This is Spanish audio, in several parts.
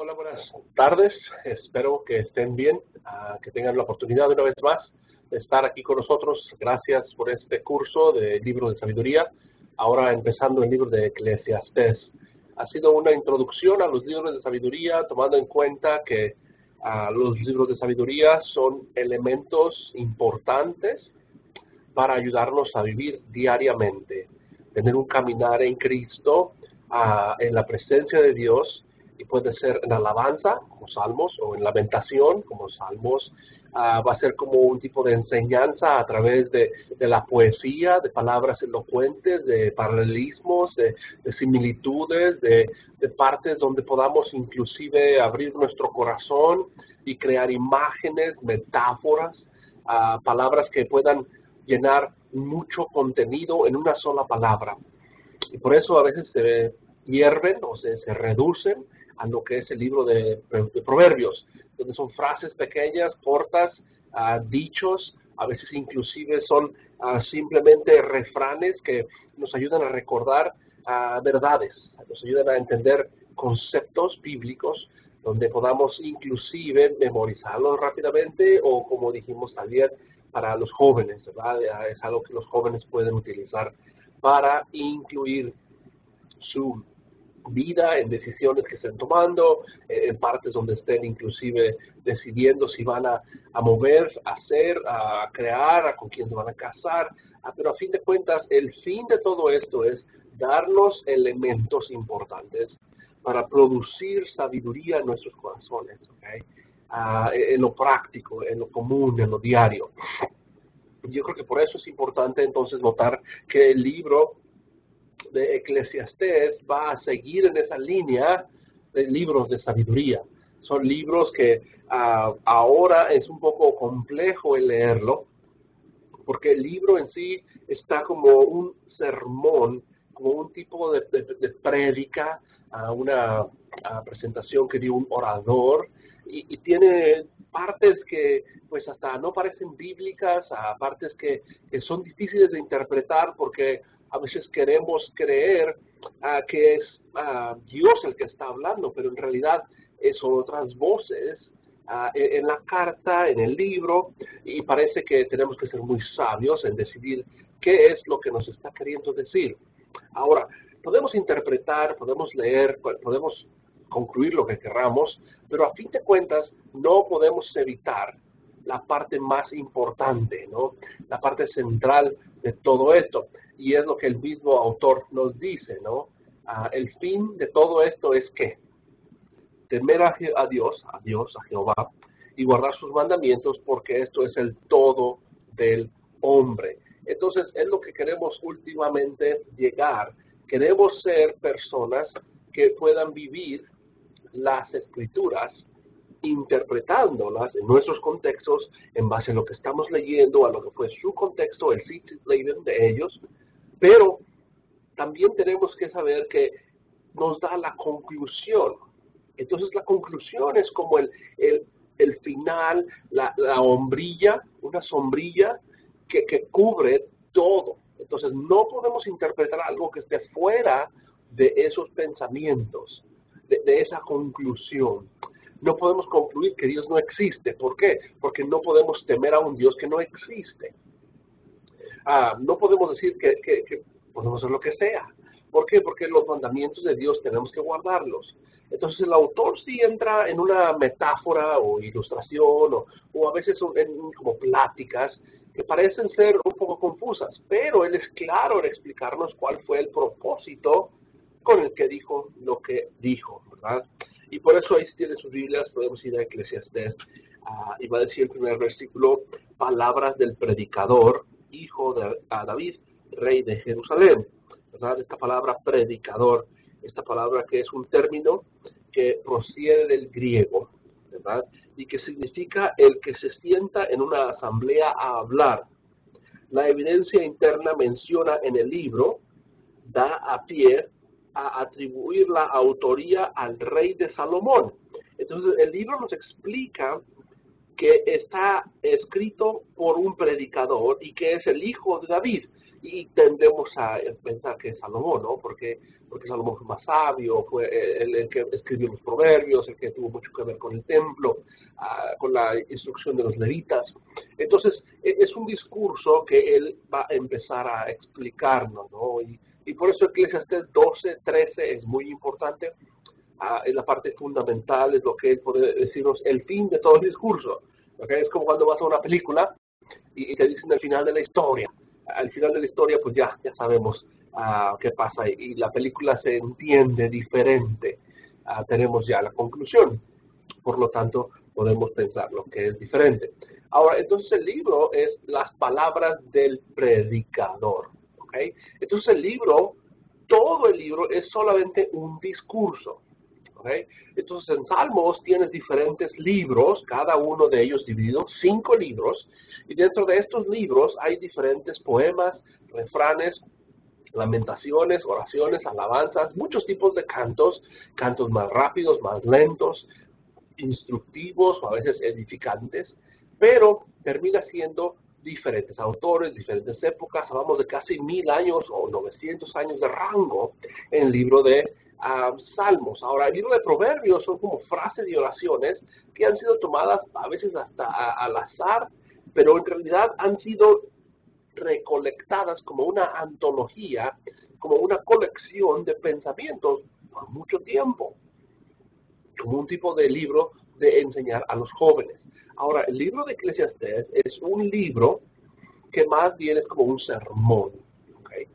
Hola, buenas tardes. Espero que estén bien, que tengan la oportunidad una vez más de estar aquí con nosotros. Gracias por este curso de libro de sabiduría. Ahora empezando el libro de Eclesiastés. Ha sido una introducción a los libros de sabiduría, tomando en cuenta que los libros de sabiduría son elementos importantes para ayudarnos a vivir diariamente, tener un caminar en Cristo, en la presencia de Dios, y puede ser en alabanza, como salmos, o en lamentación, como salmos. Va a ser como un tipo de enseñanza a través de la poesía, de palabras elocuentes, de paralelismos, de similitudes, de partes donde podamos inclusive abrir nuestro corazón y crear imágenes, metáforas, palabras que puedan llenar mucho contenido en una sola palabra. Y por eso a veces se hierven o se reducen a lo que es el libro de Proverbios, donde son frases pequeñas, cortas, dichos, a veces inclusive son simplemente refranes que nos ayudan a recordar verdades, nos ayudan a entender conceptos bíblicos, donde podamos inclusive memorizarlos rápidamente o, como dijimos también, para los jóvenes, ¿verdad? Es algo que los jóvenes pueden utilizar para incluir su vida en decisiones que estén tomando, en partes donde estén inclusive decidiendo si van a mover, a hacer, a crear, con quién se van a casar, pero a fin de cuentas el fin de todo esto es darnos elementos importantes para producir sabiduría en nuestros corazones, ¿okay? En lo práctico, en lo común, en lo diario. Yo creo que por eso es importante entonces notar que el libro de Eclesiastés va a seguir en esa línea de libros de sabiduría. Son libros que ahora es un poco complejo el leerlo, porque el libro en sí está como un sermón, como un tipo de prédica, una presentación que dio un orador, y tiene partes que pues hasta no parecen bíblicas, partes que son difíciles de interpretar porque a veces queremos creer que es Dios el que está hablando, pero en realidad son otras voces en la carta, en el libro, y parece que tenemos que ser muy sabios en decidir qué es lo que nos está queriendo decir. Ahora, podemos interpretar, podemos leer, podemos concluir lo que queramos, pero a fin de cuentas no podemos evitar la parte más importante, ¿no? La parte central de todo esto, y es lo que el mismo autor nos dice, ¿no? El fin de todo esto es que temer a Dios, a Jehová, y guardar sus mandamientos, porque esto es el todo del hombre. Entonces, es lo que queremos últimamente llegar. Queremos ser personas que puedan vivir las escrituras interpretándolas en nuestros contextos, en base a lo que estamos leyendo, a lo que fue su contexto, el Sitzleben de ellos, pero también tenemos que saber que nos da la conclusión. Entonces la conclusión es como el final, la sombrilla, una sombrilla que cubre todo. Entonces no podemos interpretar algo que esté fuera de esos pensamientos, de esa conclusión. No podemos concluir que Dios no existe. ¿Por qué? Porque no podemos temer a un Dios que no existe. No podemos decir que podemos hacer lo que sea. ¿Por qué? Porque los mandamientos de Dios tenemos que guardarlos. Entonces el autor sí entra en una metáfora o ilustración o a veces como pláticas que parecen ser un poco confusas, pero él es claro en explicarnos cuál fue el propósito con el que dijo lo que dijo, ¿verdad? Y por eso ahí si tienen sus Biblias podemos ir a Eclesiastés y va a decir el primer versículo, palabras del predicador, hijo de David, rey de Jerusalén, ¿verdad? Esta palabra predicador, esta palabra que es un término que procede del griego, ¿verdad? Y que significa el que se sienta en una asamblea a hablar. La evidencia interna menciona en el libro, da a pie a atribuir la autoría al rey de Salomón. Entonces el libro nos explica que está escrito por un predicador y que es el hijo de David. Y tendemos a pensar que es Salomón, ¿no? Porque Salomón fue más sabio, fue el que escribió los proverbios, el que tuvo mucho que ver con el templo, con la instrucción de los levitas. Entonces, es un discurso que él va a empezar a explicarnos, ¿no? Y por eso Eclesiastés 12:13 es muy importante. Es la parte fundamental, es lo que él puede decirnos, el fin de todo el discurso. ¿Okay? Es como cuando vas a una película y te dicen el final de la historia. Al final de la historia, pues ya sabemos qué pasa y la película se entiende diferente. Tenemos ya la conclusión. Por lo tanto, podemos pensar lo que es diferente. Ahora, entonces el libro es las palabras del predicador. ¿Okay? Entonces el libro, todo el libro es solamente un discurso. ¿Okay? Entonces en Salmos tienes diferentes libros, cada uno de ellos dividido, 5 libros, y dentro de estos libros hay diferentes poemas, refranes, lamentaciones, oraciones, alabanzas, muchos tipos de cantos, cantos más rápidos, más lentos, instructivos o a veces edificantes, pero termina siendo diferentes autores, diferentes épocas, hablamos de casi 1000 años o 900 años de rango en el libro de Salmos. Ahora, el libro de Proverbios son como frases y oraciones que han sido tomadas a veces hasta al azar, pero en realidad han sido recolectadas como una antología, como una colección de pensamientos por mucho tiempo, como un tipo de libro de enseñar a los jóvenes. Ahora, el libro de Eclesiastés es un libro que más bien es como un sermón. ¿Okay?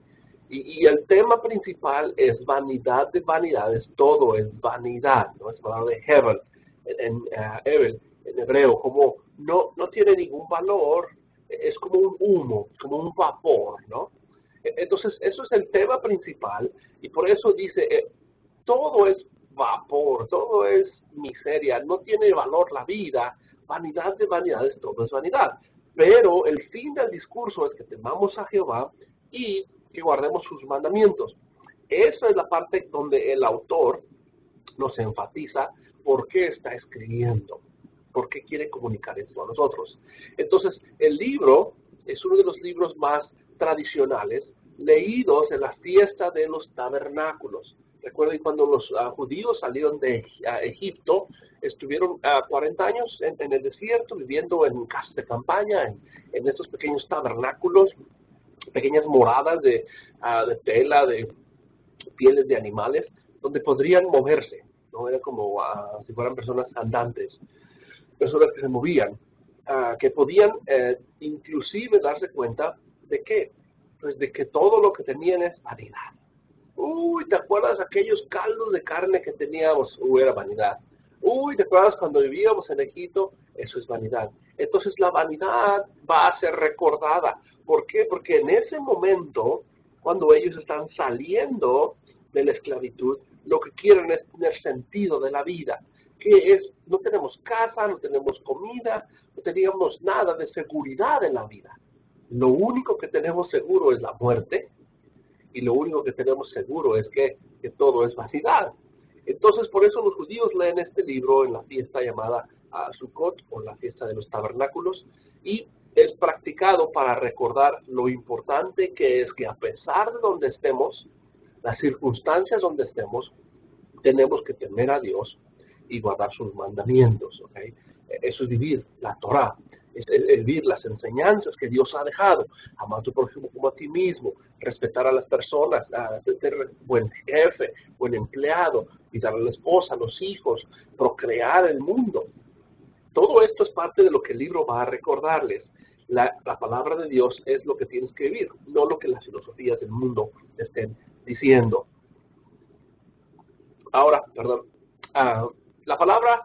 Y el tema principal es vanidad de vanidades, todo es vanidad, ¿no? Es palabra de Hebel, en hebreo, como no tiene ningún valor, es como un humo, como un vapor, ¿no? Entonces, eso es el tema principal y por eso dice, todo es vapor, todo es miseria, no tiene valor la vida, vanidad de vanidades, todo es vanidad. Pero el fin del discurso es que temamos a Jehová y que guardemos sus mandamientos. Esa es la parte donde el autor nos enfatiza por qué está escribiendo, por qué quiere comunicar esto a nosotros. Entonces, el libro es uno de los libros más tradicionales, leídos en la fiesta de los tabernáculos. Recuerden cuando los judíos salieron de Egipto, estuvieron 40 años en el desierto, viviendo en casas de campaña, en estos pequeños tabernáculos, pequeñas moradas de tela, de pieles de animales, donde podrían moverse, ¿no? Era como si fueran personas andantes, personas que se movían, que podían inclusive darse cuenta de que, pues de que todo lo que tenían es vanidad. Uy, ¿te acuerdas aquellos caldos de carne que teníamos? Uy, era vanidad. Uy, ¿te acuerdas cuando vivíamos en Egipto? Eso es vanidad. Entonces la vanidad va a ser recordada. ¿Por qué? Porque en ese momento, cuando ellos están saliendo de la esclavitud, lo que quieren es tener sentido de la vida. Que es, no tenemos casa, no tenemos comida, no teníamos nada de seguridad en la vida. Lo único que tenemos seguro es la muerte. Y lo único que tenemos seguro es que todo es vanidad. Entonces, por eso los judíos leen este libro en la fiesta llamada Sukkot, o la fiesta de los tabernáculos, y es practicado para recordar lo importante que es que a pesar de donde estemos, las circunstancias donde estemos, tenemos que temer a Dios y guardar sus mandamientos. ¿Okay? Eso es vivir la Torah. Es vivir las enseñanzas que Dios ha dejado, amar a tu prójimo como a ti mismo, respetar a las personas, ser buen jefe, buen empleado, cuidar a la esposa, a los hijos, procrear el mundo. Todo esto es parte de lo que el libro va a recordarles. La palabra de Dios es lo que tienes que vivir, no lo que las filosofías del mundo estén diciendo. Ahora, perdón, la palabra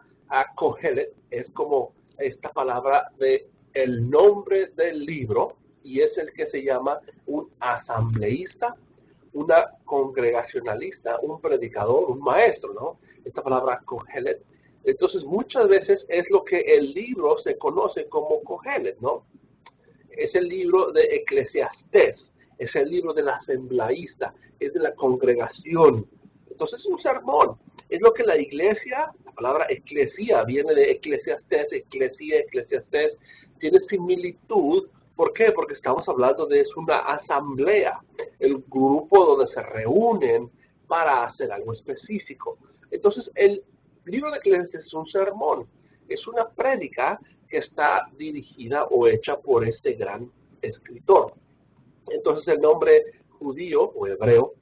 Kohelet es como esta palabra de el nombre del libro y es el que se llama un asambleísta, una congregacionalista, un predicador, un maestro, ¿no? Esta palabra Kohelet. Entonces, muchas veces es lo que el libro se conoce como Kohelet, ¿no? Es el libro de Eclesiastés, es el libro del asambleísta, es de la congregación. Entonces, es un sermón. Es lo que la iglesia, la palabra eclesia viene de eclesiastés, eclesia, eclesiastés, tiene similitud. ¿Por qué? Porque estamos hablando de una asamblea, el grupo donde se reúnen para hacer algo específico. Entonces, el libro de Eclesiastés es un sermón, es una prédica que está dirigida o hecha por este gran escritor. Entonces, el nombre judío o hebreo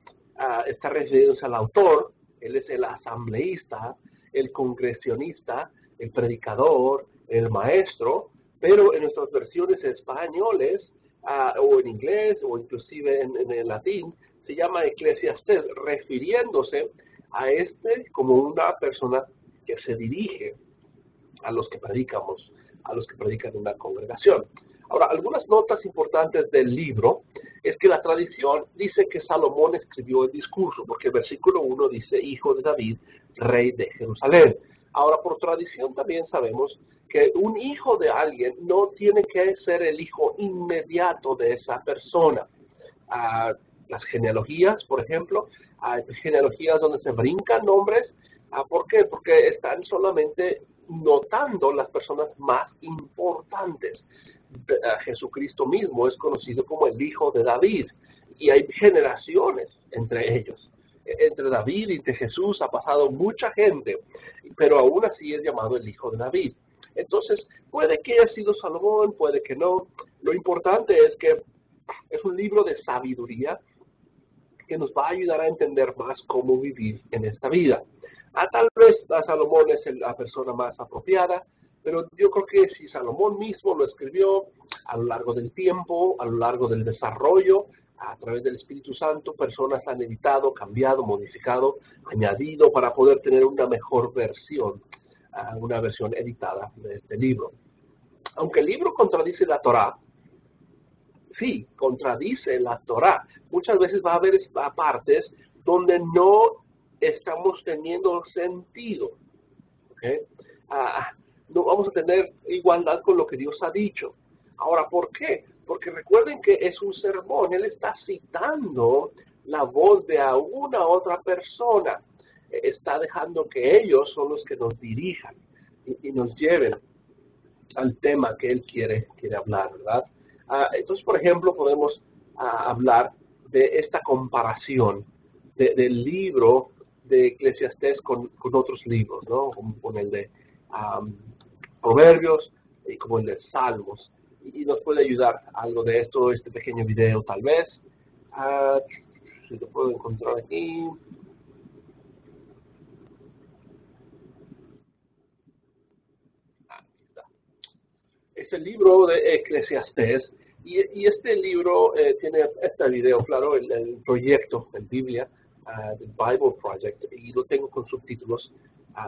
está refiriéndose al autor. Él es el asambleísta, el congresionista, el predicador, el maestro, pero en nuestras versiones españoles o en inglés o inclusive en el latín se llama eclesiastés, refiriéndose a este como una persona que se dirige a los que predicamos, a los que predican en una congregación. Ahora, algunas notas importantes del libro es que la tradición dice que Salomón escribió el discurso, porque el versículo 1 dice, hijo de David, rey de Jerusalén. Ahora, por tradición también sabemos que un hijo de alguien no tiene que ser el hijo inmediato de esa persona. Las genealogías, por ejemplo, hay genealogías donde se brincan nombres. ¿Por qué? Porque están solamente notando las personas más importantes. Jesucristo mismo es conocido como el hijo de David y hay generaciones entre ellos. Entre David y de Jesús ha pasado mucha gente, pero aún así es llamado el hijo de David. Entonces, puede que haya sido Salomón, puede que no. Lo importante es que es un libro de sabiduría que nos va a ayudar a entender más cómo vivir en esta vida. Tal vez a Salomón es la persona más apropiada, pero yo creo que si Salomón mismo lo escribió a lo largo del tiempo, a lo largo del desarrollo, a través del Espíritu Santo, personas han editado, cambiado, modificado, añadido para poder tener una mejor versión, una versión editada de este libro. Aunque el libro contradice la Torá, sí, contradice la Torá. Muchas veces va a haber partes donde no estamos teniendo sentido. ¿Okay? No vamos a tener igualdad con lo que Dios ha dicho. Ahora, ¿por qué? Porque recuerden que es un sermón. Él está citando la voz de alguna otra persona. Está dejando que ellos son los que nos dirijan y nos lleven al tema que él quiere hablar, ¿verdad? Entonces, por ejemplo, podemos hablar de esta comparación del libro de Eclesiastés con otros libros, ¿no? Con el de Proverbios y como el de Salmos. Y nos puede ayudar algo de esto, este pequeño video tal vez. Si lo puedo encontrar aquí. Aquí está. Es el libro de Eclesiastés. Y este libro tiene este video, claro, el proyecto en Biblia, del Bible Project, y lo tengo con subtítulos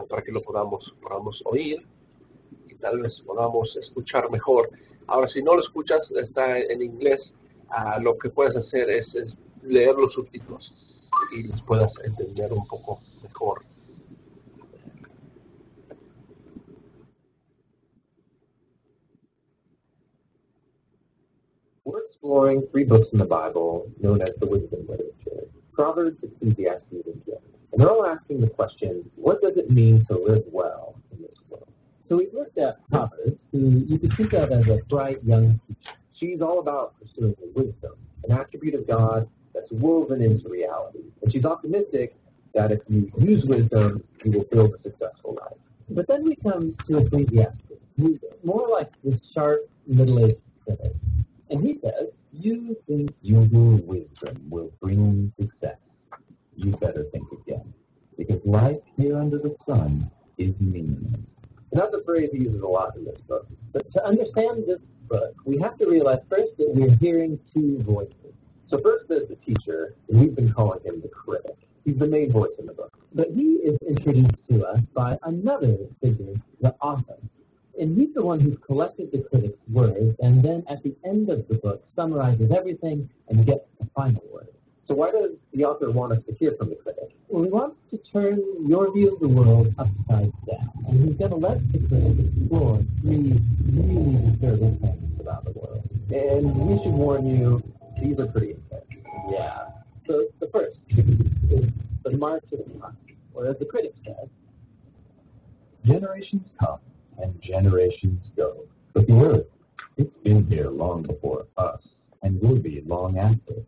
para que lo podamos oír y tal vez podamos escuchar mejor. Ahora, si no lo escuchas, está en inglés, lo que puedes hacer es leer los subtítulos y los puedas entender un poco mejor. We're exploring 3 books in the Bible known as the wisdom literature, Proverbs, Ecclesiastes, and Job. And they're all asking the question, what does it mean to live well in this world? So we've looked at Proverbs, who you could think of as a bright young teacher. She's all about pursuing wisdom, an attribute of God that's woven into reality. And she's optimistic that if you use wisdom, you will build a successful life. But then we come to Ecclesiastes, who's more like this sharp, middle-aged critic. And he says, you think using wisdom will bring success. You better think again, because life here under the sun is meaningless. And that's a phrase he uses a lot in this book. But to understand this book, we have to realize first that we're hearing 2 voices. So first there's the teacher, and we've been calling him the critic. He's the main voice in the book. But he is introduced to us by another figure, the author. And he's the one who's collected the critic's words, and then at the end of the book summarizes everything and gets the final word. So why does the author want us to hear from the critic? Well, he wants to turn your view of the world upside down. And he's going to let the critic explore 3 really disturbing things about the world. And we should warn you, these are pretty intense. Yeah. So the first is the march of time. or as the critic says, Generations come and generations go, but the earth, it's been here long before us and will be long after.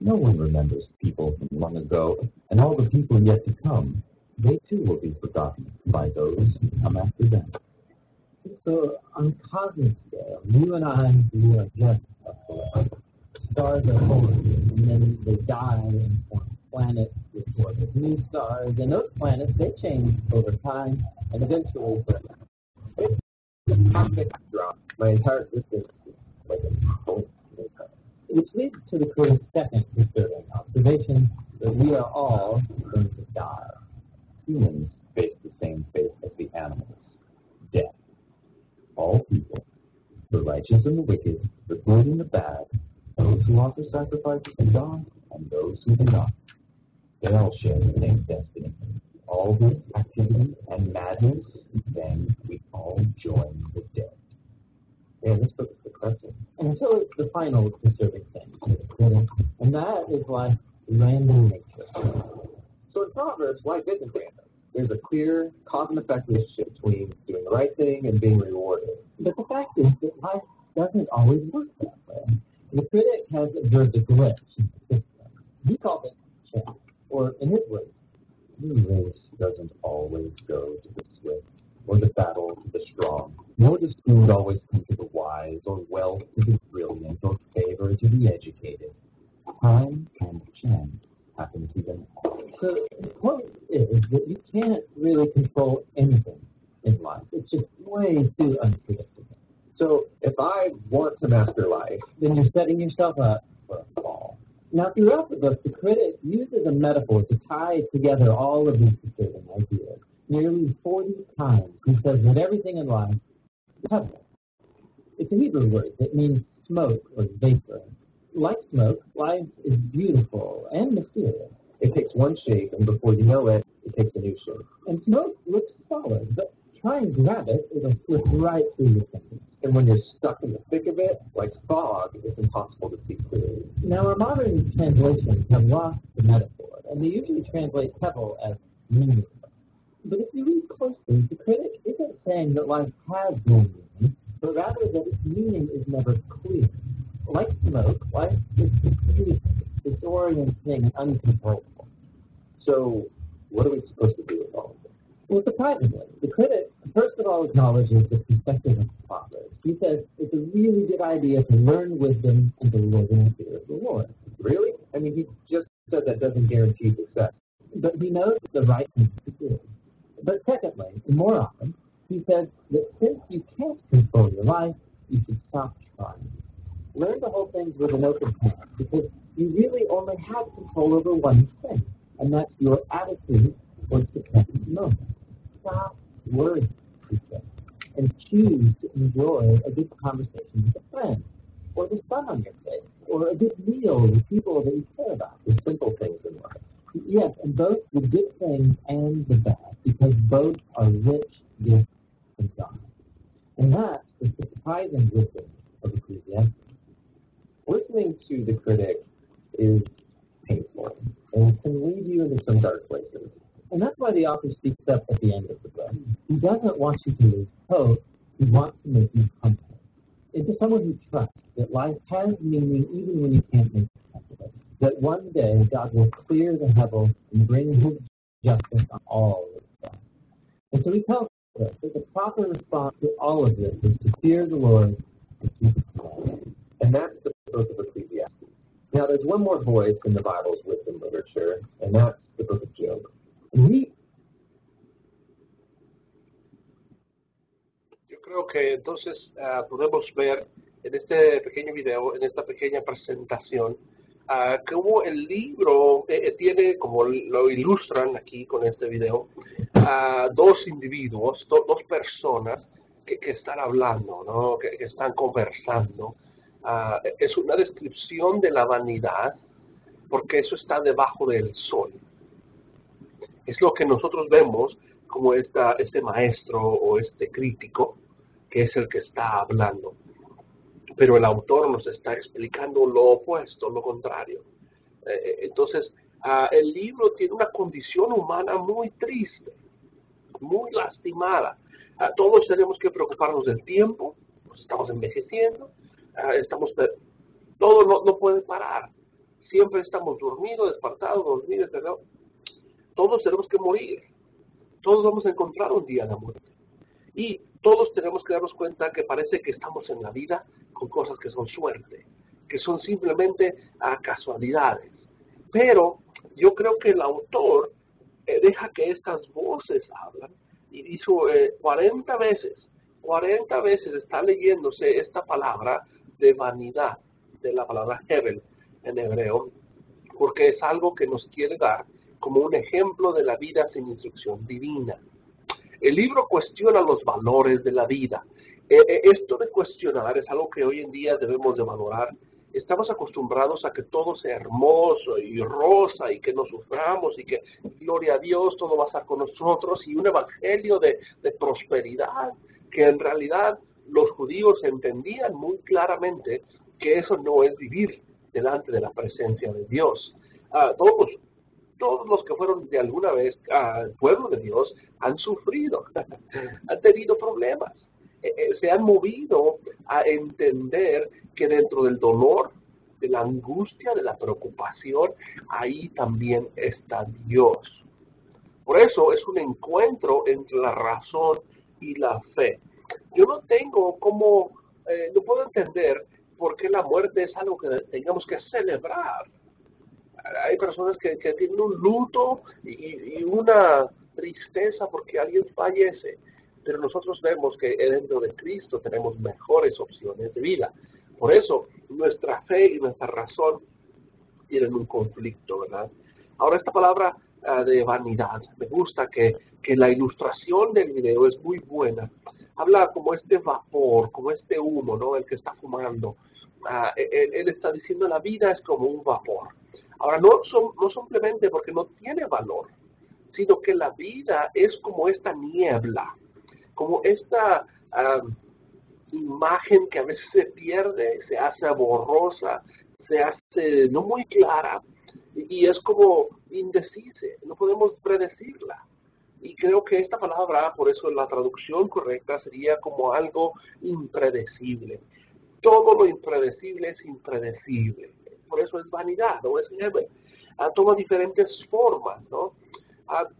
No one remembers people from long ago, and all the people yet to come, they too will be forgotten by those who come after them. So on cosmic scale, you and I, we are just a blip. Stars are born, and then they die and form planets which orbit new stars, and those planets, they change over time, and eventually forever. It's this cosmic drop. My entire existence is like a point in time. Which leads to the critic's second disturbing observation, that we are all going to die. Humans face the same fate as the animals, death. All people, the righteous and the wicked, the good and the bad, those who offer sacrifices to God and those who do not, they all share the same destiny. All this activity and madness, then we all join the dead. Man, this book is depressing. And so it's the final disturbing thing to the critic, and that is life's random nature. So in Proverbs, life isn't random. There's a clear cause and effect relationship between doing the right thing and being rewarded. But the fact is that life doesn't always work that way. The critic has observed a glitch in the system. He called it chance, or in his words, The race doesn't always go to the swift, or the battle to the strong, nor does food always come to the wise, or wealth to the brilliant, or favor to the educated. Time and chance happen to them all. so the point is that you can't really control anything in life. It's just way too unpredictable. So if I want to master life, Then you're setting yourself up for a fall. Now, throughout the book, the critic uses a metaphor to tie together all of these disturbing ideas. Nearly 40 times he says that everything in life is heaven. It's a Hebrew word that means smoke or vapor. Like smoke, life is beautiful and mysterious. it takes one shape, and before you know it, it takes a new shape. And smoke looks solid, but try and grab it, it'll slip right through your fingers. And when you're stuck in the thick of it, like fog, it's impossible to see clearly. Now, our modern translations have lost the metaphor, and they usually translate pebble as meaningless. But if you read closely, the critic isn't saying that life has no meaning, but rather that its meaning is never clear. Like smoke, life is confusing, disorienting, and uncontrollable. So, what are we supposed to do with all of this? Well, surprisingly, the critic first of all acknowledges the perspective of the Proverbs. He says it's a really good idea to learn wisdom and to live in the fear of the Lord. Really? I mean, he just said that doesn't guarantee success. But he knows the right thing to do. But secondly, and more often, he says that since you can't control your life, you should stop trying. Learn to hold things with an open hand, because you really only have control over one thing, and that's your attitude towards the present moment. Stop worrying, he says, and choose to enjoy a good conversation with a friend, or the sun on your face, or a good meal with people that you care about. The simple things in life. Yes, and both the good things and the bad, because both are rich gifts from God. And that is the surprising wisdom of Ecclesiastes. Listening to the critic is painful and can lead you into some dark places. And that's why the author speaks up at the end of the book. He doesn't want you to lose hope. He wants to make you humble into someone who trusts that life has meaning even when you can't make sense of it. That one day God will clear the heaven and bring his justice on all of stuff. And so he tells us that the proper response to all of this is to fear the Lord and keep his commandments. And that's the book of Ecclesiastes. Now, there's one more voice in the Bible's wisdom literature, and that's the book of Job. And he Yo creo que entonces podemos ver en este pequeño video, en esta pequeña presentación, cómo el libro tiene, como lo ilustran aquí con este video, dos individuos, dos personas que están hablando, ¿no? que están conversando. Es una descripción de la vanidad, porque eso está debajo del sol. Es lo que nosotros vemos como este maestro o este crítico, que es el que está hablando. Pero el autor nos está explicando lo opuesto, lo contrario. Entonces, el libro tiene una condición humana muy triste, muy lastimada. Todos tenemos que preocuparnos del tiempo, nos estamos envejeciendo, todo no puede parar. Siempre estamos dormidos, despertados, dormidos, despertados. Todos tenemos que morir. Todos vamos a encontrar un día la muerte. Y todos tenemos que darnos cuenta que parece que estamos en la vida con cosas que son suerte, que son simplemente casualidades. Pero yo creo que el autor deja que estas voces hablan y hizo 40 veces está leyéndose esta palabra de vanidad, de la palabra Hebel en hebreo, porque es algo que nos quiere dar como un ejemplo de la vida sin instrucción divina. El libro cuestiona los valores de la vida. Esto de cuestionar es algo que hoy en día debemos de valorar. Estamos acostumbrados a que todo sea hermoso y rosa y que no suframos y que, gloria a Dios, todo va a estar con nosotros y un evangelio de prosperidad que en realidad los judíos entendían muy claramente que eso no es vivir delante de la presencia de Dios. Todos los que fueron de alguna vez al pueblo de Dios han sufrido, han tenido problemas, se han movido a entender que dentro del dolor, de la angustia, de la preocupación, ahí también está Dios. Por eso es un encuentro entre la razón y la fe. Yo no puedo entender por qué la muerte es algo que tengamos que celebrar. Hay personas que tienen un luto y una tristeza porque alguien fallece, pero nosotros vemos que dentro de Cristo tenemos mejores opciones de vida. Por eso nuestra fe y nuestra razón tienen un conflicto, ¿verdad? Ahora esta palabra de vanidad, me gusta que la ilustración del video es muy buena. Habla como este vapor, como este humo, ¿no? El que está fumando. Él está diciendo la vida es como un vapor. Ahora, no simplemente porque no tiene valor, sino que la vida es como esta niebla, como esta imagen que a veces se pierde, se hace borrosa, se hace no muy clara, y es como indecisa, no podemos predecirla. Y creo que esta palabra, por eso la traducción correcta sería como algo impredecible. Todo lo impredecible es impredecible. Por eso es vanidad, no es Hebel. Toma diferentes formas, ¿no?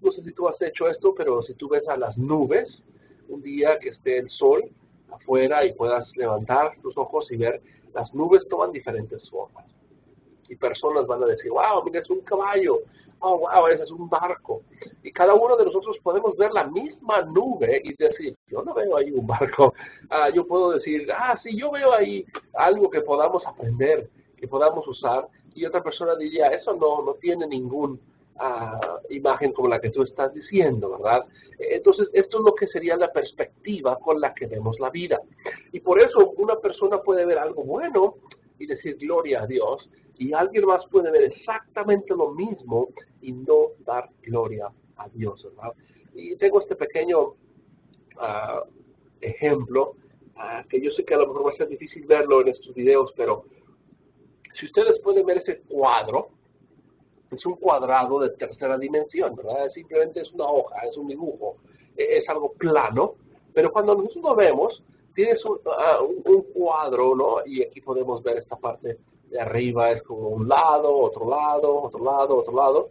No sé si tú has hecho esto, pero si tú ves a las nubes, un día que esté el sol afuera y puedas levantar tus ojos y ver, las nubes toman diferentes formas. Y personas van a decir, wow, mira, es un caballo. Oh, wow, ese es un barco. Y cada uno de nosotros podemos ver la misma nube y decir, yo no veo ahí un barco. Yo puedo decir, sí, yo veo ahí algo que podamos aprender, que podamos usar. Y otra persona diría, eso no tiene ningún imagen como la que tú estás diciendo, ¿verdad? Entonces, esto es lo que sería la perspectiva con la que vemos la vida. Y por eso una persona puede ver algo bueno y decir gloria a Dios, y alguien más puede ver exactamente lo mismo y no dar gloria a Dios, ¿verdad? Y tengo este pequeño ejemplo, que yo sé que a lo mejor va a ser difícil verlo en estos videos, pero si ustedes pueden ver ese cuadro, es un cuadrado de tercera dimensión, ¿verdad? Simplemente es una hoja, es un dibujo, es algo plano, pero cuando nosotros lo vemos, tienes un cuadro, ¿no? Y aquí podemos ver esta parte de arriba, es como un lado, otro lado, otro lado, otro lado.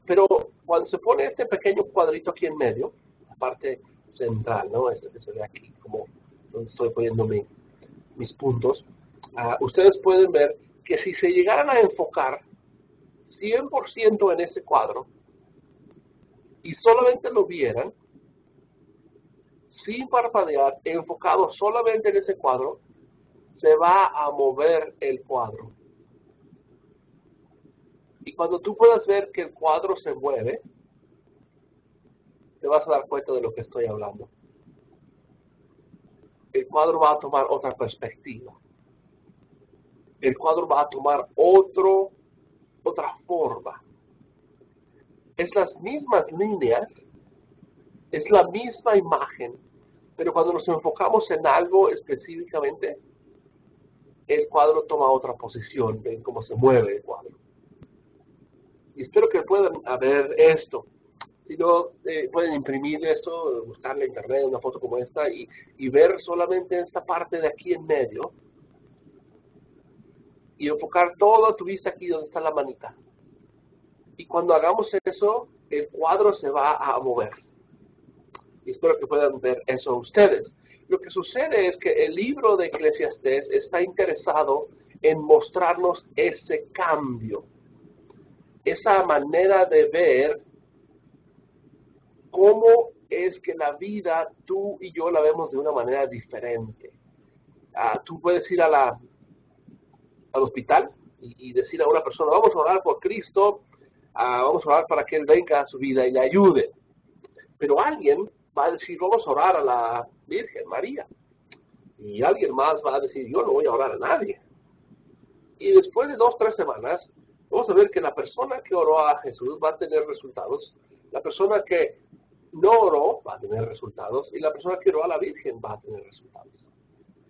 Pero cuando se pone este pequeño cuadrito aquí en medio, la parte central, ¿no? Este que se ve aquí, como donde estoy poniendo mis puntos, ustedes pueden ver que si se llegaran a enfocar 100% en ese cuadro y solamente lo vieran, sin parpadear, enfocado solamente en ese cuadro, se va a mover el cuadro. Y cuando tú puedas ver que el cuadro se mueve, te vas a dar cuenta de lo que estoy hablando. El cuadro va a tomar otra perspectiva. El cuadro va a tomar otra forma. Es las mismas líneas, es la misma imagen, pero cuando nos enfocamos en algo específicamente, el cuadro toma otra posición, ven cómo se mueve el cuadro. Y espero que puedan ver esto. Si no, pueden imprimir esto, buscar en la internet una foto como esta y ver solamente esta parte de aquí en medio y enfocar toda tu vista aquí donde está la manita. Y cuando hagamos eso, el cuadro se va a mover. Y espero que puedan ver eso ustedes. Lo que sucede es que el libro de Eclesiastés está interesado en mostrarnos ese cambio, esa manera de ver cómo es que la vida, tú y yo la vemos de una manera diferente. Tú puedes ir al hospital y decir a una persona, vamos a orar por Cristo, vamos a orar para que Él venga a su vida y le ayude. Pero alguien va a decir, vamos a orar a la Virgen María. Y alguien más va a decir, yo no voy a orar a nadie. Y después de 2 o 3 semanas, vamos a ver que la persona que oró a Jesús va a tener resultados. La persona que no oró va a tener resultados. Y la persona que oró a la Virgen va a tener resultados.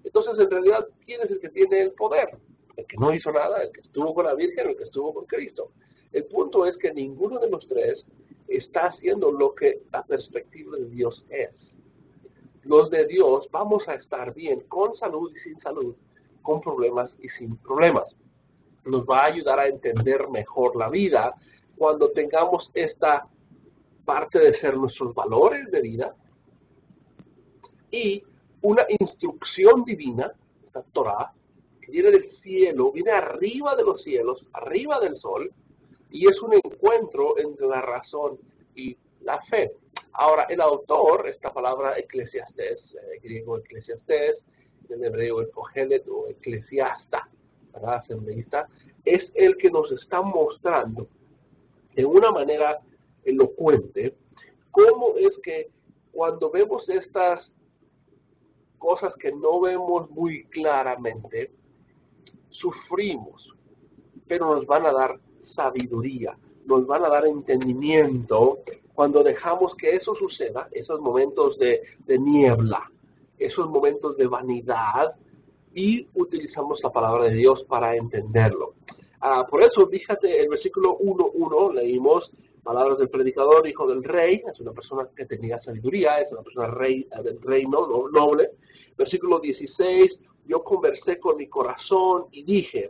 Entonces, en realidad, ¿quién es el que tiene el poder? El que no hizo nada, el que estuvo con la Virgen, el que estuvo con Cristo. El punto es que ninguno de los tres está haciendo lo que la perspectiva de Dios es. Los de Dios vamos a estar bien, con salud y sin salud, con problemas y sin problemas. Nos va a ayudar a entender mejor la vida cuando tengamos esta parte de ser nuestros valores de vida y una instrucción divina, esta Torah, que viene del cielo, viene arriba de los cielos, arriba del sol, y es un encuentro entre la razón y la fe. Ahora, el autor, esta palabra Eclesiastés, griego Eclesiastés, en hebreo el Kohelet o Eclesiasta, ¿verdad? Asambleísta, es el que nos está mostrando de una manera elocuente cómo es que cuando vemos estas cosas que no vemos muy claramente, sufrimos, pero nos van a dar sabiduría, nos van a dar entendimiento cuando dejamos que eso suceda, esos momentos de niebla, esos momentos de vanidad, y utilizamos la palabra de Dios para entenderlo. Por eso, fíjate, el versículo 1:1 leímos palabras del predicador, hijo del rey, es una persona que tenía sabiduría, es una persona del reino noble. Versículo 16, yo conversé con mi corazón y dije,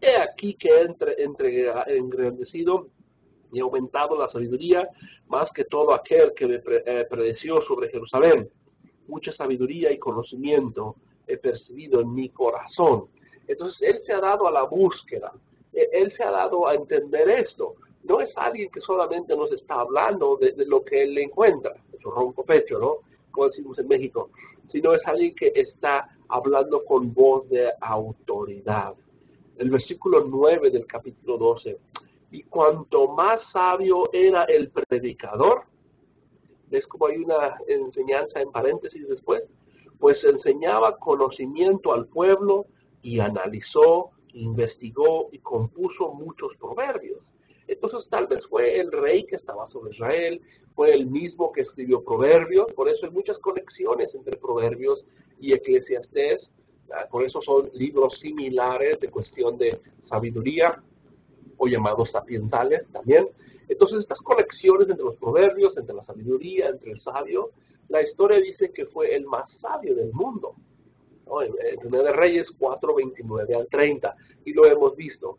he aquí que he engrandecido y aumentado la sabiduría más que todo aquel que me predeció sobre Jerusalén. Mucha sabiduría y conocimiento he percibido en mi corazón. Entonces, él se ha dado a la búsqueda. Él se ha dado a entender esto. No es alguien que solamente nos está hablando de lo que él le encuentra, eso ronco pecho, ¿no? Como decimos en México, sino es alguien que está hablando con voz de autoridad. El versículo 9 del capítulo 12. Y cuanto más sabio era el predicador, ¿ves cómo hay una enseñanza en paréntesis después? Pues enseñaba conocimiento al pueblo y analizó, investigó y compuso muchos proverbios. Entonces tal vez fue el rey que estaba sobre Israel, fue el mismo que escribió Proverbios, por eso hay muchas conexiones entre Proverbios y Eclesiastés, por eso son libros similares de cuestión de sabiduría, o llamados sapiensales también. Entonces estas conexiones entre los proverbios, entre la sabiduría, entre el sabio, la historia dice que fue el más sabio del mundo, ¿no? En 1 de Reyes 4:29 al 30, y lo hemos visto,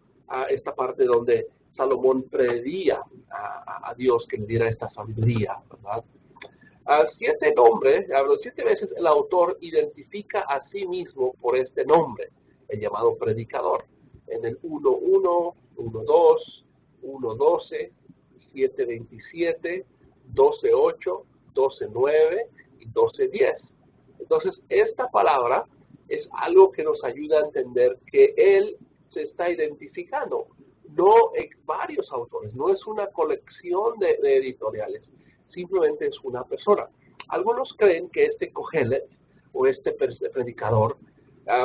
esta parte donde Salomón pedía a Dios que le diera esta sabiduría, ¿verdad? 7 veces el autor identifica a sí mismo por este nombre, el llamado predicador. En el 1:1, 1:2, 1:12, 7:27, 12:8, 12:9 y 12:10. Entonces, esta palabra es algo que nos ayuda a entender que él se está identificando. No es varios autores, no es una colección de editoriales, simplemente es una persona. Algunos creen que este Kohelet, o este predicador,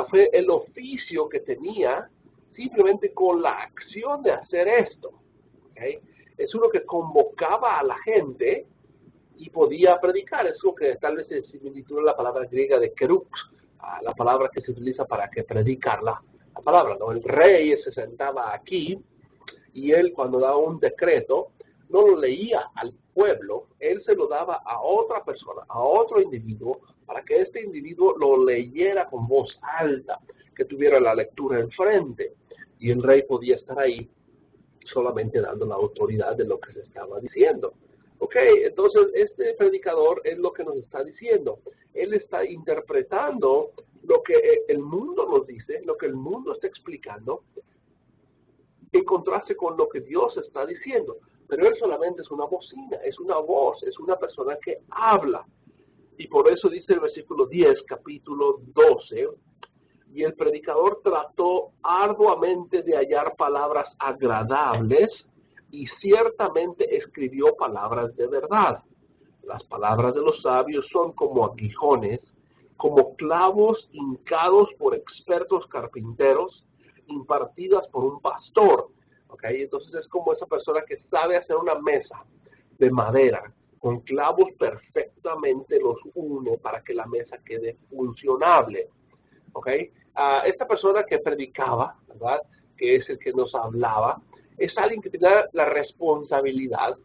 fue el oficio que tenía simplemente con la acción de hacer esto. ¿Okay? Es uno que convocaba a la gente y podía predicar. Es lo que tal vez se similitud a la palabra griega de kerux, la palabra que se utiliza para que predicar la palabra, ¿no? El rey se sentaba aquí Y él, cuando daba un decreto, no lo leía al pueblo, él se lo daba a otra persona, a otro individuo, para que este individuo lo leyera con voz alta, que tuviera la lectura enfrente. Y el rey podía estar ahí solamente dando la autoridad de lo que se estaba diciendo. Ok, entonces este predicador es lo que nos está diciendo. Él está interpretando lo que el mundo nos dice, lo que el mundo está explicando, en contraste con lo que Dios está diciendo. Pero él solamente es una bocina, es una voz, es una persona que habla. Y por eso dice el versículo 10, capítulo 12, y el predicador trató arduamente de hallar palabras agradables y ciertamente escribió palabras de verdad. Las palabras de los sabios son como aguijones, como clavos hincados por expertos carpinteros, impartidas por un pastor. ¿Okay? Entonces es como esa persona que sabe hacer una mesa de madera, con clavos perfectamente los une para que la mesa quede funcionable. ¿Okay? Esta persona que predicaba, ¿verdad?, que es el que nos hablaba, es alguien que tenía la responsabilidad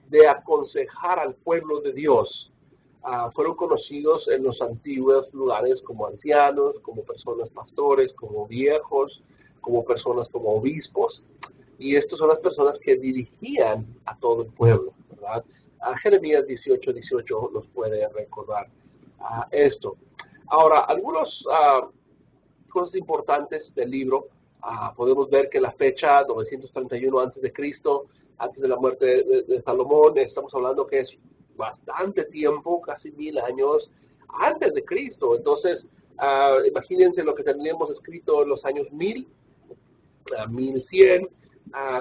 de aconsejar al pueblo de Dios. Fueron conocidos en los antiguos lugares como ancianos, como personas pastores, como viejos, como personas como obispos. Y estas son las personas que dirigían a todo el pueblo, ¿verdad? Jeremías 18:18 nos puede recordar esto. Ahora, algunas cosas importantes del libro. Podemos ver que la fecha 931 a.C., antes de la muerte de Salomón, estamos hablando que es bastante tiempo, casi 1000 años antes de Cristo. Entonces, imagínense lo que teníamos escrito en los años 1000, 1100,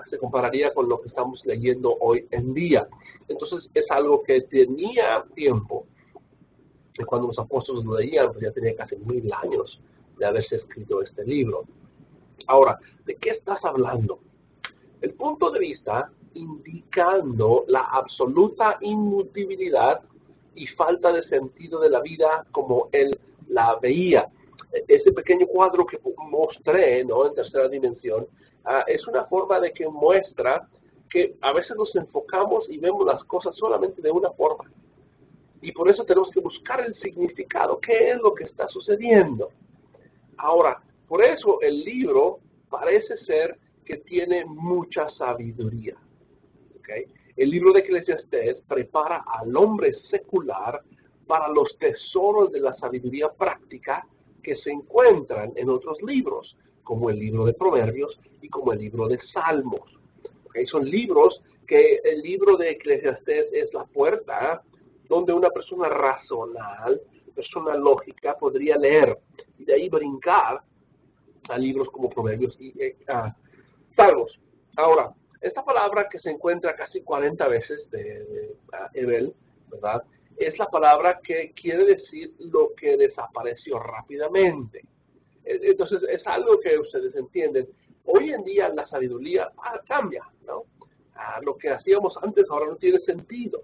se compararía con lo que estamos leyendo hoy en día. Entonces, es algo que tenía tiempo. Cuando los apóstoles lo leían, pues ya tenía casi 1000 años de haberse escrito este libro. Ahora, ¿de qué estás hablando? El punto de vista indicando la absoluta inmutabilidad y falta de sentido de la vida como él la veía. Ese pequeño cuadro que mostré, ¿no?, en tercera dimensión, es una forma de que muestra que a veces nos enfocamos y vemos las cosas solamente de una forma. Y por eso tenemos que buscar el significado. ¿Qué es lo que está sucediendo? Ahora, por eso el libro parece ser que tiene mucha sabiduría. ¿Okay? El libro de Eclesiastés prepara al hombre secular para los tesoros de la sabiduría práctica que se encuentran en otros libros, como el libro de Proverbios y como el libro de Salmos. ¿Okay? Son libros que el libro de Eclesiastés es la puerta donde una persona racional, persona lógica, podría leer y de ahí brincar a libros como Proverbios y Salmos. Ahora, esta palabra que se encuentra casi 40 veces de Ebel, ¿verdad?, es la palabra que quiere decir lo que desapareció rápidamente. Entonces, es algo que ustedes entienden. Hoy en día la sabiduría cambia, ¿no? Lo que hacíamos antes ahora no tiene sentido.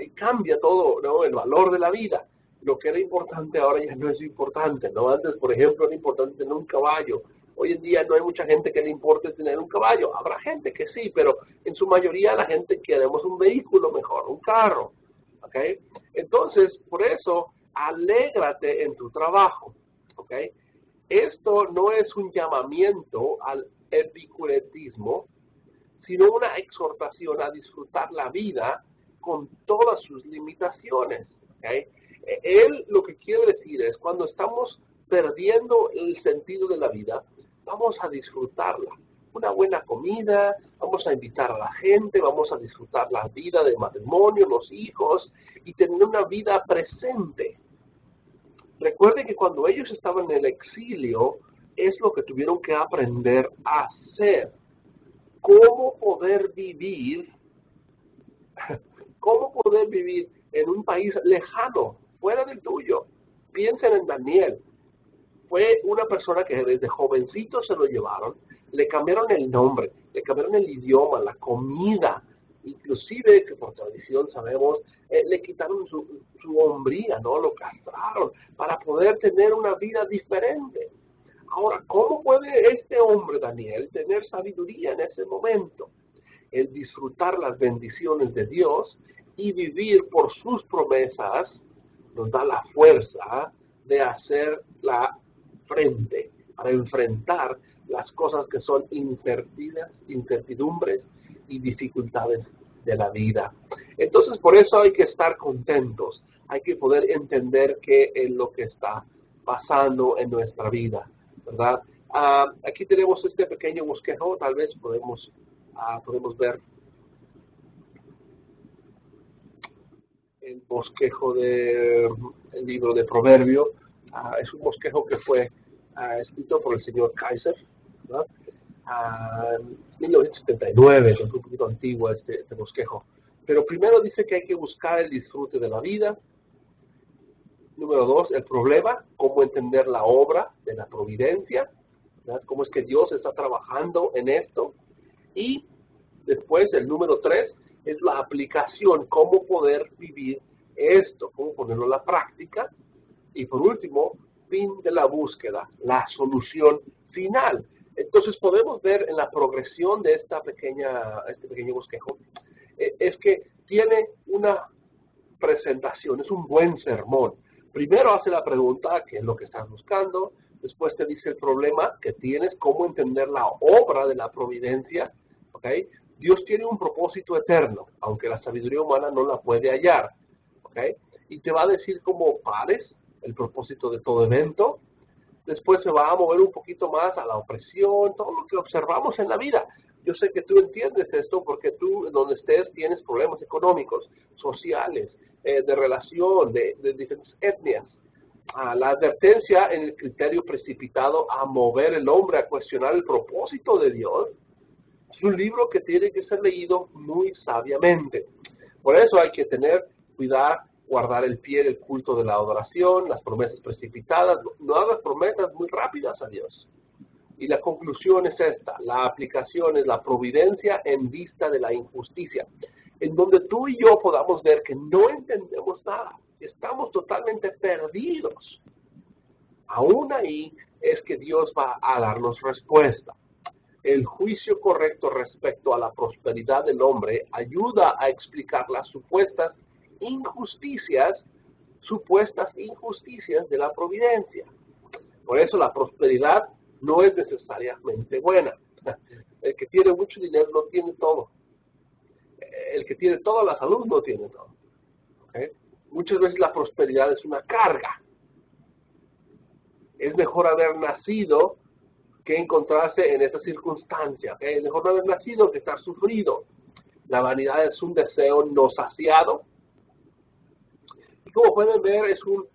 Y cambia todo, ¿no?, el valor de la vida. Lo que era importante ahora ya no es importante, ¿no? Antes, por ejemplo, era importante tener un caballo. Hoy en día no hay mucha gente que le importe tener un caballo. Habrá gente que sí, pero en su mayoría la gente queremos un vehículo mejor, un carro. ¿Okay? Entonces, por eso, alégrate en tu trabajo. ¿Okay? Esto no es un llamamiento al epicuretismo, sino una exhortación a disfrutar la vida con todas sus limitaciones. ¿Okay? Él lo que quiere decir es, cuando estamos perdiendo el sentido de la vida, vamos a disfrutarla. Una buena comida, vamos a invitar a la gente, vamos a disfrutar la vida de matrimonio, los hijos, y tener una vida presente. Recuerden que cuando ellos estaban en el exilio, es lo que tuvieron que aprender a hacer. ¿Cómo poder vivir en un país lejano, fuera del tuyo? Piensen en Daniel. Fue una persona que desde jovencito se lo llevaron, le cambiaron el nombre, le cambiaron el idioma, la comida, inclusive, que por tradición sabemos, le quitaron su hombría, ¿no? Lo castraron para poder tener una vida diferente. Ahora, ¿cómo puede este hombre, Daniel, tener sabiduría en ese momento? El disfrutar las bendiciones de Dios y vivir por sus promesas nos da la fuerza de hacer la frente, para enfrentar las cosas que son incertidumbres y dificultades de la vida. Entonces, por eso hay que estar contentos, hay que poder entender qué es lo que está pasando en nuestra vida, ¿verdad? Aquí tenemos este pequeño bosquejo, tal vez podemos ver el bosquejo del libro de Proverbio. Es un bosquejo que fue escrito por el señor Kaiser, ¿verdad? En 1979, es un poquito antiguo este bosquejo. Pero primero dice que hay que buscar el disfrute de la vida. Número 2, el problema, cómo entender la obra de la providencia, ¿verdad? Cómo es que Dios está trabajando en esto. Y después, el número 3, es la aplicación, cómo poder vivir esto, cómo ponerlo en la práctica. Y por último, fin de la búsqueda, la solución final. Entonces podemos ver en la progresión de este pequeño bosquejo, es que tiene una presentación, es un buen sermón. Primero hace la pregunta, ¿qué es lo que estás buscando? Después te dice el problema que tienes, cómo entender la obra de la providencia, ¿ok? Dios tiene un propósito eterno, aunque la sabiduría humana no la puede hallar, ¿ok? Y te va a decir cómo pares el propósito de todo evento. Después se va a mover un poquito más a la opresión, todo lo que observamos en la vida. Yo sé que tú entiendes esto porque tú, donde estés, tienes problemas económicos, sociales, de relación, de diferentes etnias. La advertencia en el criterio precipitado a mover el hombre a cuestionar el propósito de Dios es un libro que tiene que ser leído muy sabiamente. Por eso hay que cuidar, guardar el pie del culto de la adoración, las promesas precipitadas. No hagas promesas muy rápidas a Dios. Y la conclusión es esta, la aplicación es la providencia en vista de la injusticia, en donde tú y yo podamos ver que no entendemos nada, estamos totalmente perdidos. Aún ahí es que Dios va a darnos respuesta. El juicio correcto respecto a la prosperidad del hombre ayuda a explicar las supuestas injusticias de la providencia. Por eso la prosperidad no es necesariamente buena. El que tiene mucho dinero no tiene todo. El que tiene toda la salud no tiene todo. ¿Okay? Muchas veces la prosperidad es una carga. Es mejor haber nacido que encontrarse en esa circunstancia. ¿Okay? Es mejor no haber nacido que estar sufrido. La vanidad es un deseo no saciado. Y como pueden ver, es un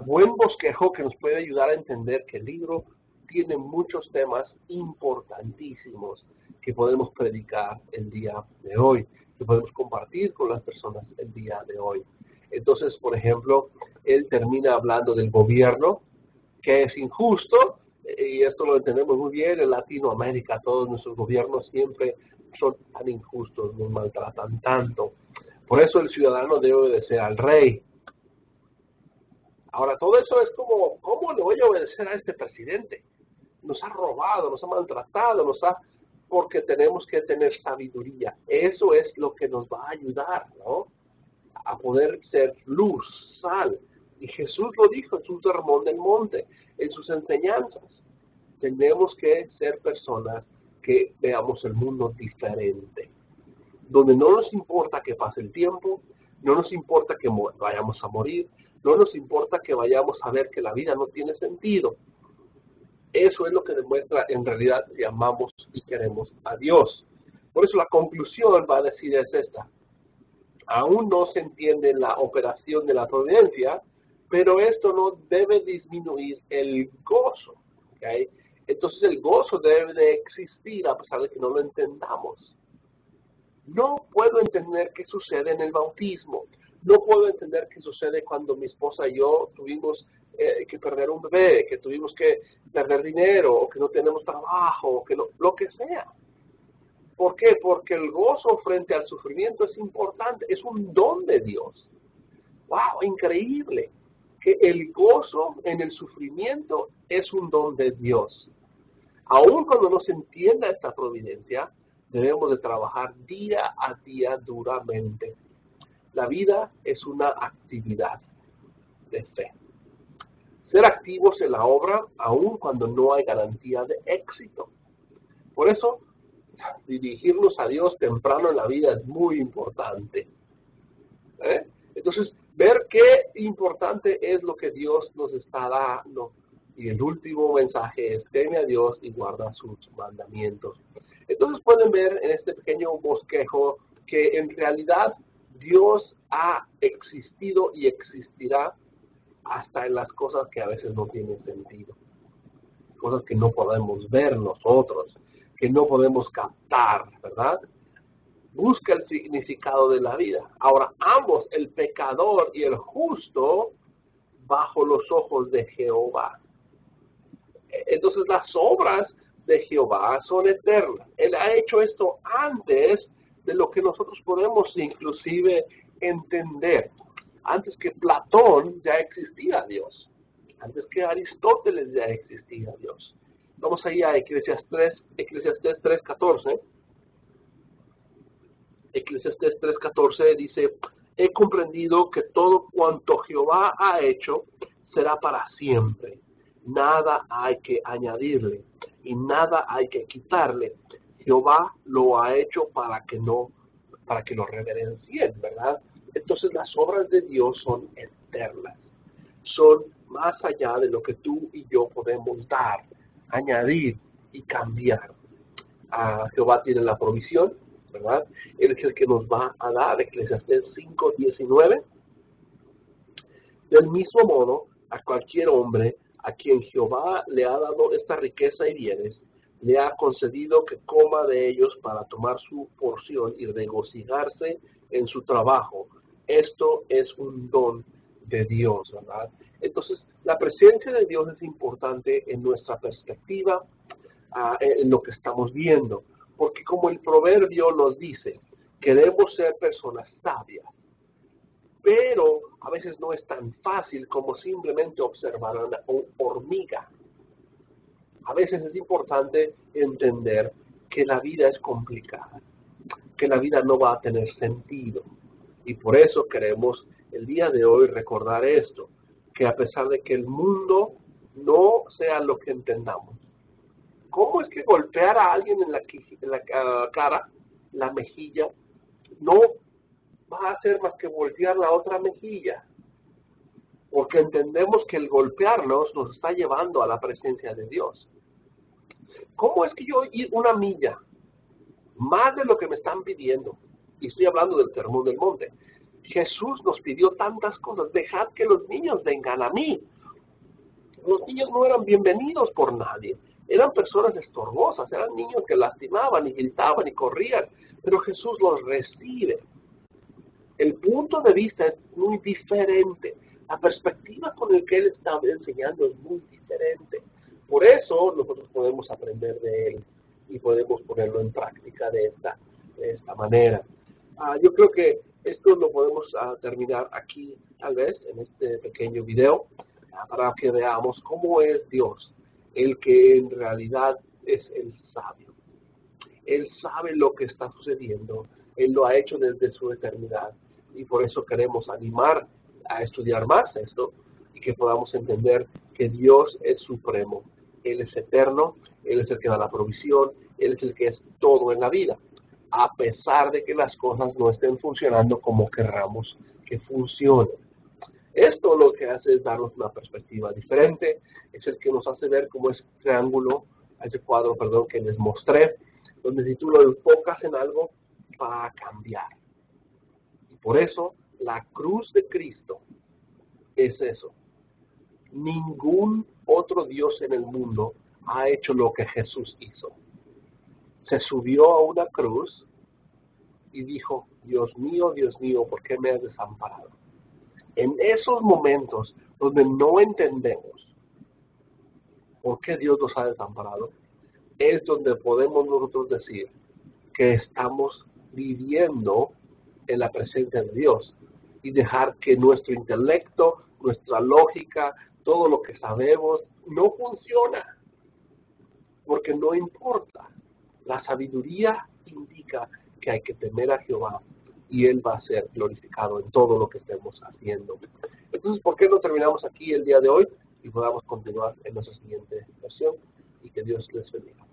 buen bosquejo que nos puede ayudar a entender que el libro tiene muchos temas importantísimos que podemos predicar el día de hoy, que podemos compartir con las personas el día de hoy. Entonces, por ejemplo, él termina hablando del gobierno, que es injusto, y esto lo entendemos muy bien en Latinoamérica. Todos nuestros gobiernos siempre son tan injustos, nos maltratan tanto. Por eso el ciudadano debe obedecer al rey. Ahora, todo eso es como, ¿cómo le voy a obedecer a este presidente? Nos ha robado, nos ha maltratado, porque tenemos que tener sabiduría. Eso es lo que nos va a ayudar, ¿no? A poder ser luz, sal. Y Jesús lo dijo en su sermón del monte, en sus enseñanzas. Tenemos que ser personas que veamos el mundo diferente. Donde no nos importa que pase el tiempo, no nos importa que vayamos a morir, no nos importa que vayamos a ver que la vida no tiene sentido. Eso es lo que demuestra en realidad si amamos y queremos a Dios. Por eso la conclusión va a decir es esta. Aún no se entiende la operación de la providencia, pero esto no debe disminuir el gozo. ¿Okay? Entonces el gozo debe de existir a pesar de que no lo entendamos. No puedo entender qué sucede en el bautismo. No puedo entender qué sucede cuando mi esposa y yo tuvimos que perder un bebé, que tuvimos que perder dinero, o que no tenemos trabajo, o que lo que sea. ¿Por qué? Porque el gozo frente al sufrimiento es importante, es un don de Dios. ¡Wow! Increíble. que el gozo en el sufrimiento es un don de Dios. Aun cuando no se entienda esta providencia, debemos de trabajar día a día duramente. La vida es una actividad de fe. Ser activos en la obra, aun cuando no hay garantía de éxito. Por eso, dirigirnos a Dios temprano en la vida es muy importante. Entonces, ver qué importante es lo que Dios nos está dando. Y el último mensaje es: teme a Dios y guarda sus mandamientos. Entonces pueden ver en este pequeño bosquejo que en realidad Dios ha existido y existirá hasta en las cosas que a veces no tienen sentido. Cosas que no podemos ver nosotros, que no podemos captar, ¿verdad? Busca el significado de la vida. Ahora, ambos, el pecador y el justo, bajo los ojos de Jehová. Entonces, las obras de Jehová son eternas. Él ha hecho esto antes de lo que nosotros podemos inclusive entender. Antes que Platón ya existía Dios. Antes que Aristóteles ya existía Dios. Vamos ahí a Eclesiastés 3:14. Eclesiastés 3:14 dice: he comprendido que todo cuanto Jehová ha hecho será para siempre. Nada hay que añadirle y nada hay que quitarle. Jehová lo ha hecho para que lo reverencien, ¿verdad? Entonces las obras de Dios son eternas. Son más allá de lo que tú y yo podemos dar, añadir y cambiar. Jehová tiene la provisión, ¿verdad? Él es el que nos va a dar. Eclesiastés 5:19. Del mismo modo, a cualquier hombre a quien Jehová le ha dado esta riqueza y bienes, le ha concedido que coma de ellos para tomar su porción y regocijarse en su trabajo. Esto es un don de Dios, ¿verdad? Entonces, la presencia de Dios es importante en nuestra perspectiva, en lo que estamos viendo. Porque como el proverbio nos dice, queremos ser personas sabias. Pero a veces no es tan fácil como simplemente observar a una hormiga. A veces es importante entender que la vida es complicada, que la vida no va a tener sentido. Y por eso queremos el día de hoy recordar esto, que a pesar de que el mundo no sea lo que entendamos, ¿cómo es que golpear a alguien en la cara, la mejilla, no va a hacer más que voltear la otra mejilla? Porque entendemos que el golpearnos nos está llevando a la presencia de Dios. ¿Cómo es que yo ir una milla más de lo que me están pidiendo? Y estoy hablando del Sermón del Monte. Jesús nos pidió tantas cosas. Dejad que los niños vengan a mí. Los niños no eran bienvenidos por nadie. Eran personas estorbosas. Eran niños que lastimaban y gritaban y corrían. Pero Jesús los recibe. El punto de vista es muy diferente. La perspectiva con la que Él está enseñando es muy diferente. Por eso nosotros podemos aprender de Él y podemos ponerlo en práctica de esta manera. Yo creo que esto lo podemos terminar aquí, tal vez, en este pequeño video, para que veamos cómo es Dios, el que en realidad es el sabio. Él sabe lo que está sucediendo. Él lo ha hecho desde su eternidad. Y por eso queremos animar a estudiar más esto y que podamos entender que Dios es supremo. Él es eterno, Él es el que da la provisión, Él es el que es todo en la vida, a pesar de que las cosas no estén funcionando como querramos que funcionen. Esto lo que hace es darnos una perspectiva diferente, es el que nos hace ver cómo ese triángulo, ese cuadro, que les mostré, donde si tú lo enfocas en algo, va a cambiar. Y por eso, la cruz de Cristo es eso. Ningún otro Dios en el mundo ha hecho lo que Jesús hizo. Se subió a una cruz y dijo: Dios mío, ¿por qué me has desamparado? En esos momentos donde no entendemos por qué Dios nos ha desamparado, es donde podemos nosotros decir que estamos viviendo en la presencia de Dios y dejar que nuestro intelecto, nuestra lógica, todo lo que sabemos, no funciona, porque no importa. La sabiduría indica que hay que temer a Jehová y Él va a ser glorificado en todo lo que estemos haciendo. Entonces, ¿por qué no terminamos aquí el día de hoy y podamos continuar en nuestra siguiente versión? Y que Dios les bendiga.